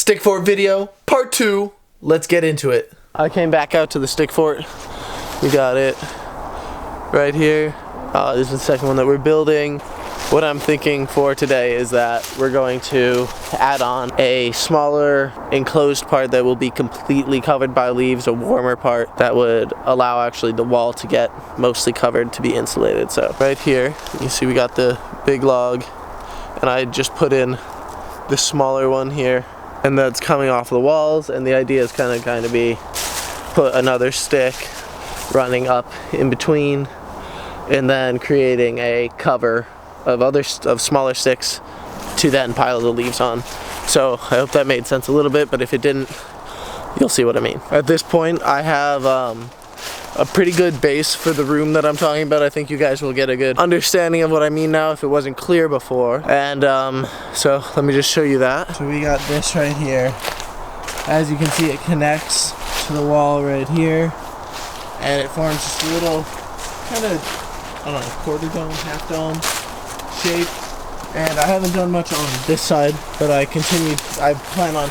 Stick fort video, part 2. Let's get into it. I came back out to the stick fort. We got it right here. This is the second one that we're building. What I'm thinking for today is that we're going to add on a smaller enclosed part that will be completely covered by leaves, a warmer part that would allow actually the wall to get mostly covered to be insulated. So right here, you see we got the big log, and I just put in the smaller one here, and that's coming off the walls, and the idea is kind of be put another stick running up in between, and then creating a cover of smaller sticks to then pile the leaves on. So I hope that made sense a little bit, but if it didn't, you'll see what I mean. At this point, I have a pretty good base for the room that I'm talking about. I think you guys will get a good understanding of what I mean now if it wasn't clear before. And so let me just show you that. So we got this right here. As you can see, it connects to the wall right here, and it forms just a little kind of, I don't know, quarter dome, half dome shape. And I haven't done much on this side, but I plan on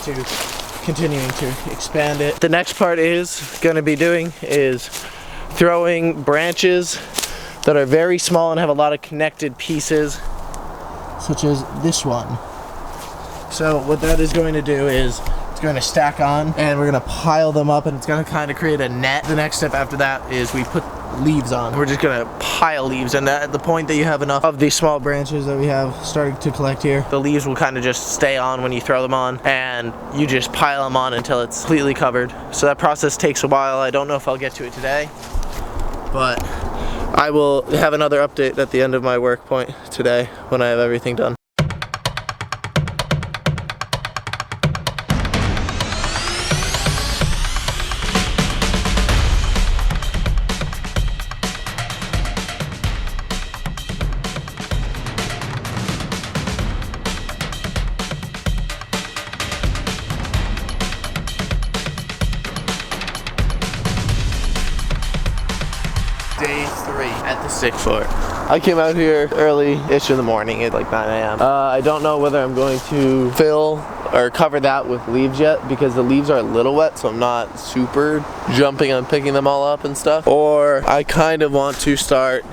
continuing to expand it. The next part is going to be doing is throwing branches that are very small and have a lot of connected pieces, such as this one. So what that is going to do is it's going to stack on, and we're going to pile them up, and it's going to kind of create a net. The next step after that is we put leaves on. We're just going to pile leaves, and at the point that you have enough of these small branches that we have starting to collect here, the leaves will kind of just stay on when you throw them on, and you just pile them on until it's completely covered. So that process takes a while. I don't know if I'll get to it today, but I will have another update at the end of my work point today when I have everything done. Day 3 at the stick fort. I came out here early-ish in the morning at like 9 a.m. I don't know whether I'm going to fill or cover that with leaves yet, because the leaves are a little wet, so I'm not super jumping on picking them all up and stuff. Or I kind of want to start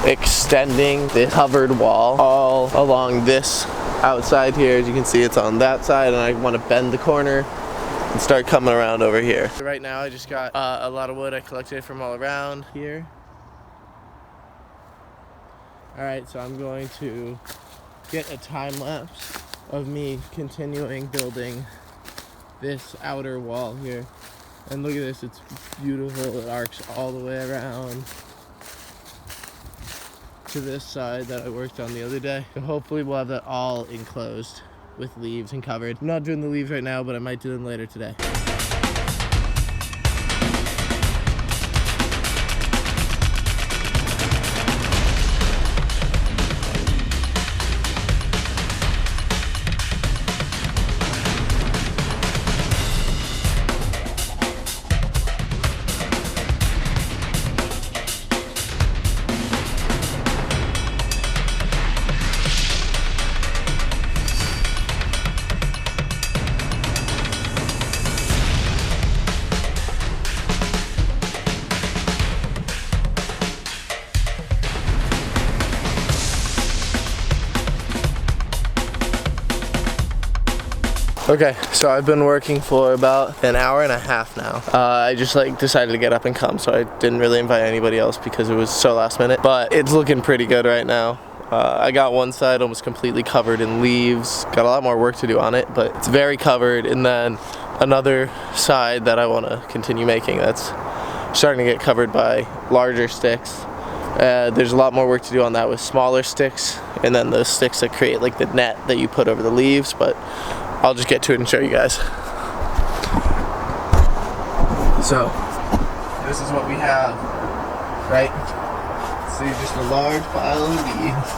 extending this covered wall all along this outside here. As you can see, it's on that side, and I want to bend the corner and start coming around over here. Right now I just got a lot of wood I collected from all around here. Alright, so I'm going to get a time lapse of me continuing building this outer wall here. And look at this, it's beautiful. It arcs all the way around to this side that I worked on the other day. So hopefully we'll have that all enclosed with leaves and covered. I'm not doing the leaves right now, but I might do them later today. Okay, so I've been working for about an hour and a half now. I just decided to get up and come, so I didn't really invite anybody else because it was so last minute. But it's looking pretty good right now. I got one side almost completely covered in leaves. Got a lot more work to do on it, but it's very covered. And then another side that I want to continue making that's starting to get covered by larger sticks. There's a lot more work to do on that with smaller sticks, and then those sticks that create like the net that you put over the leaves, but I'll just get to it and show you guys. So, this is what we have, right? See, just a large pile of leaves.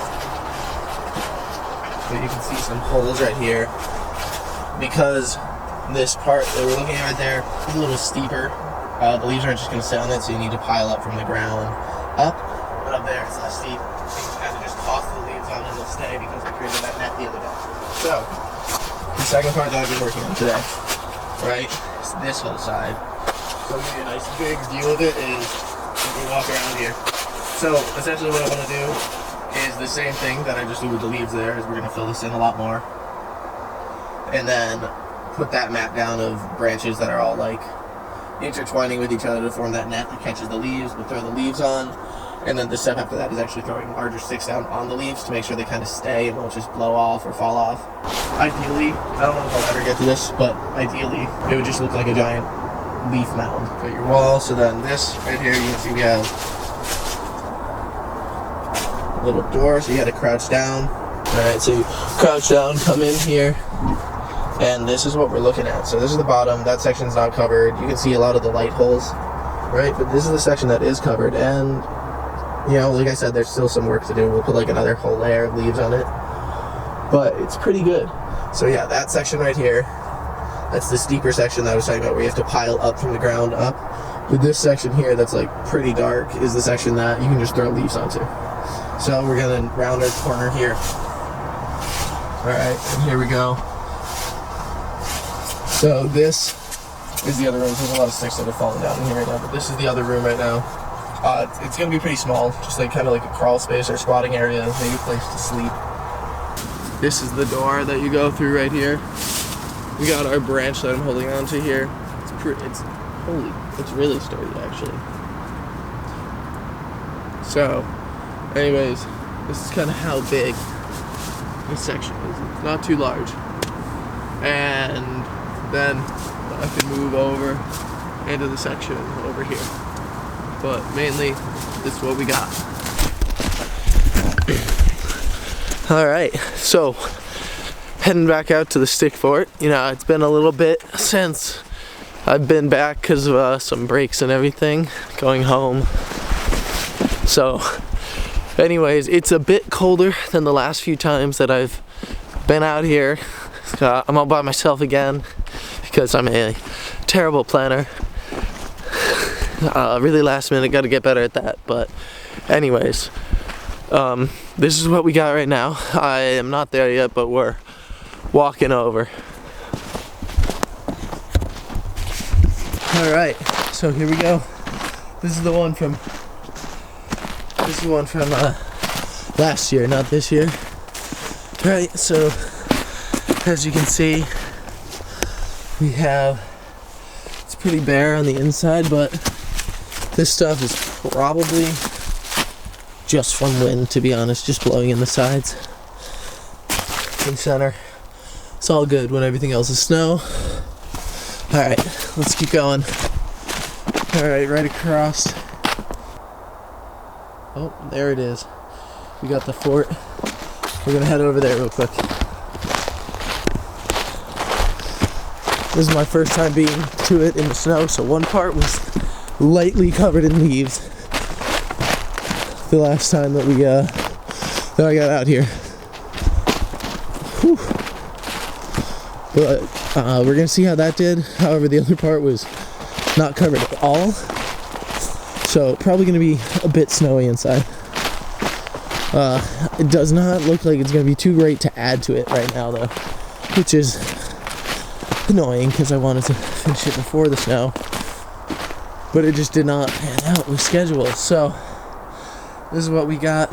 But you can see some holes right here, because this part that we're looking at right there is a little steeper. The leaves aren't just going to sit on it, so you need to pile up from the ground up. But up there it's less steep. So you can kind of just toss the leaves on and they'll stay because we created that net the other day. So, second part that I've been working on today, right? It's this whole side. So I'll give you a nice big view of it as we walk around here. So essentially what I want to do is the same thing that I just did with the leaves there, is we're going to fill this in a lot more. And then put that map down of branches that are all like intertwining with each other to form that net that catches the leaves. We'll throw the leaves on. And then the step after that is actually throwing larger sticks down on the leaves to make sure they kind of stay and won't just blow off or fall off. Ideally, I don't know if I'll ever get to this, but ideally, it would just look like a giant leaf mound. Got your wall, so then this right here, you can see we have a little door, so you had to crouch down. Alright, so you crouch down, come in here, and this is what we're looking at. So this is the bottom, that section's not covered. You can see a lot of the light holes, right? But this is the section that is covered, and you know, like I said, there's still some work to do. We'll put like another whole layer of leaves on it, but it's pretty good. So yeah, that section right here, that's the steeper section that I was talking about, where you have to pile up from the ground up. But this section here that's like pretty dark is the section that you can just throw leaves onto. So we're gonna round our corner here. Alright, and here we go. So this is the other room. There's a lot of sticks that are falling down in here right now, but this is the other room right now. It's going to be pretty small, just like kind of like a crawl space or squatting area, maybe a place to sleep. This is the door that you go through right here. We got our branch that I'm holding on to here. It's really sturdy actually. So, anyways, this is kind of how big this section is. It's not too large. And then I can move over into the section over here. But mainly, this is what we got. Alright, so heading back out to the stick fort. You know, it's been a little bit since I've been back because of some breaks and everything, going home. So, anyways, it's a bit colder than the last few times that I've been out here. I'm all by myself again because I'm a terrible planner. Really last minute, got to get better at that. But anyways, this is what we got right now. I am not there yet, but we're walking over. Alright, so here we go. This is the one from last year, not this year. Right, so as you can see, we have, it's pretty bare on the inside, but this stuff is probably just from wind, to be honest, just blowing in the sides. In center. It's all good when everything else is snow. Alright, let's keep going. Alright, right across. Oh, there it is. We got the fort. We're gonna head over there real quick. This is my first time being to it in the snow, so one part was lightly covered in leaves the last time that I got out here. Whew. But we're gonna see how that did. However, the other part was not covered at all, so probably gonna be a bit snowy inside. It does not look like it's gonna be too great to add to it right now though, which is annoying because I wanted to finish it before the snow, but it just did not pan out with schedule. So this is what we got.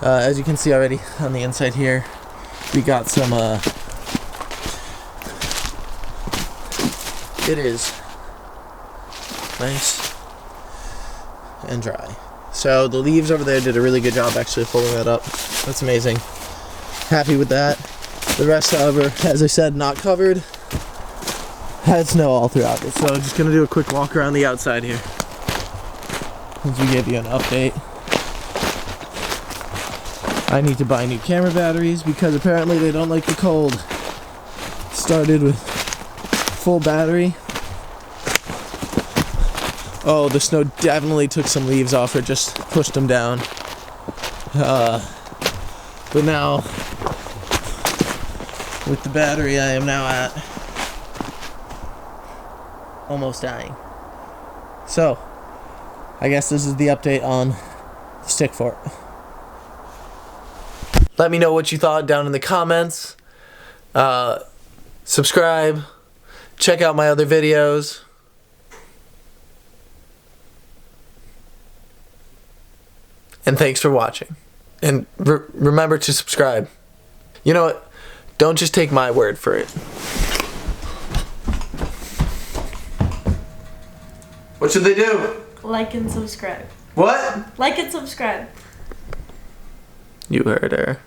As you can see already on the inside here, we got some it is nice and dry. So the leaves over there did a really good job actually pulling that up. That's amazing. Happy with that. The rest, however, as I said, not covered. Had snow all throughout it. So just gonna do a quick walk around the outside here as we give you an update. I need to buy new camera batteries because apparently they don't like the cold. Started with full battery. Oh, the snow definitely took some leaves off or just pushed them down. But now, with the battery, I am now at almost dying. So, I guess this is the update on the stick fort. Let me know what you thought down in the comments. subscribe, check out my other videos. And thanks for watching. And remember to subscribe. You know what? Don't just take my word for it. What should they do? Like and subscribe. What? Like and subscribe. You heard her.